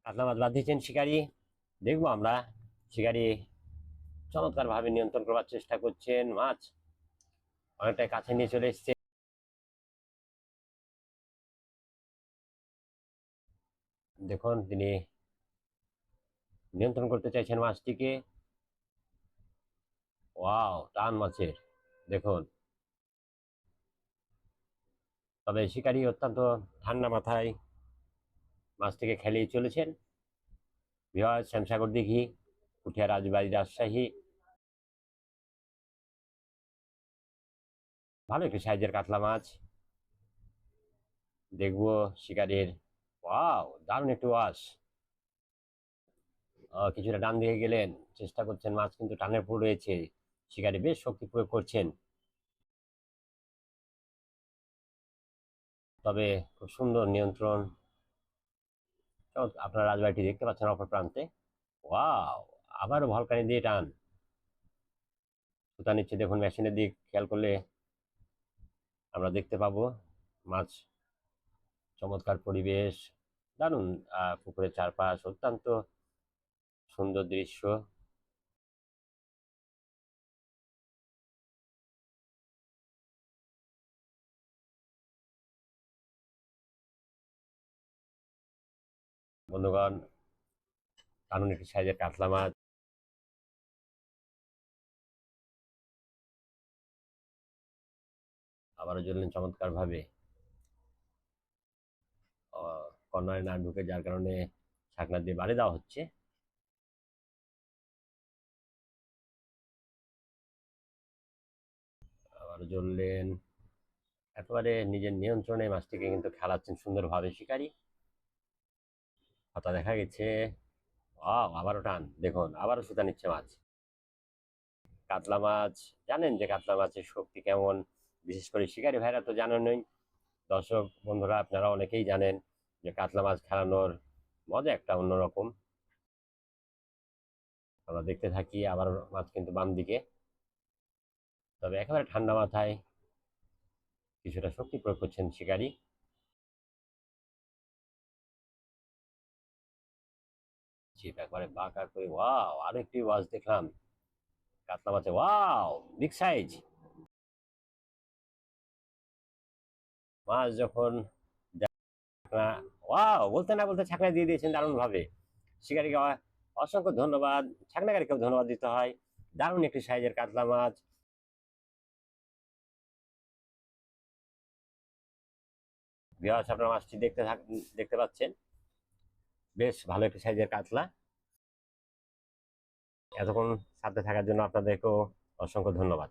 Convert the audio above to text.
কাতলা মাছ বাদ দিয়েছেন শিকারি। দেখবো আমরা শিকারি চমৎকার ভাবে নিয়ন্ত্রণ করার চেষ্টা করছেন। মাছ অনেকটাই কাছে নিয়ে চলে এসছে। দেখুন তিনি নিয়ন্ত্রণ করতে চাইছেন মাছটিকে। ওয়াও, টান মাছের দেখুন। তবে শিকারি অত্যন্ত ঠান্ডা মাথায় মাছটিকে খেলিয়ে চলেছেন। ভিওয়ার্স, শ্যামসাগর দিঘি, পুঠিয়া রাজবাড়ি, রাজশাহী। ভালো একটি সাইজের কাতলা মাছ। দেখবো শিকারির। ওয়াও, দারুণ একটি ওয়াশ। কিছুটা ডান দিকে গেলেন, চেষ্টা করছেন, মাছ কিন্তু টানের উপর রয়েছে। শিকারি বেশ শক্তি প্রয়োগ করছেন। তবে খুব সুন্দর নিয়ন্ত্রণ। আপনার রাজবাড়িটি দেখতে পাচ্ছেন অপর প্রান্তে। ওয়াও, আবারও ভলকানি দিয়ে টান। সুতা নিচ্ছে দেখুন, মেশিনের দিক খেয়াল করলে আমরা দেখতে পাবো মাছ। চমৎকার পরিবেশ, দারুণ। পুকুরের চারপাশ অত্যন্ত সুন্দর দৃশ্য। বন্ধুগণ, দারুণ একটি সাইজের কাতলা মাছ। আবারও জ্বললেন চমৎকার ভাবে। কর্নারে না ঢুকে যার কারণে ছাকনা দিয়ে বাড়ি দেওয়া হচ্ছে। আবারও জ্বললেন। একেবারে নিজের নিয়ন্ত্রণে মাছটিকে কিন্তু খেলাচ্ছেন সুন্দরভাবে শিকারী। হাতা দেখা গেছে। আবারও টান দেখুন, আবারও সুতা নিচ্ছে মাছ। কাতলা মাছ, জানেন যে কাতলা মাছের শক্তি কেমন। বিশেষ করে শিকারী ভাইরা তো জানেনই। দর্শক বন্ধুরা আপনারা অনেকেই জানেন যে কাতলা মাছ খেলানোর মজা একটা অন্যরকম। আমরা দেখতে থাকি। আবার মাছ কিন্তু বাম দিকে। তবে একেবারে ঠান্ডা মাথায় কিছুটা শক্তি প্রয়োগ করছেন শিকারী। ছিপ একবারে বাঁকা করে। ওয়াও, আরো একটি ওয়াজ দেখলাম কাতলা মাছে। ওয়াও, বিগ সাইজ মাছ যখন। ওয়াও, বলতে না বলতে ছাকনা দিয়ে দিয়েছেন দারুণ ভাবে। শিকারীকে অসংখ্য ধন্যবাদ। ছাকনাকারীকেও ধন্যবাদ দিতে হয়। দারুণ একটি সাইজের কাতলা মাছ। ভিউয়ার্স, আপনার মাছটি দেখতে পাচ্ছেন, বেশ ভালো একটি সাইজের কাতলা। এতক্ষণ সাথে থাকার জন্য আপনাদেরকেও অসংখ্য ধন্যবাদ।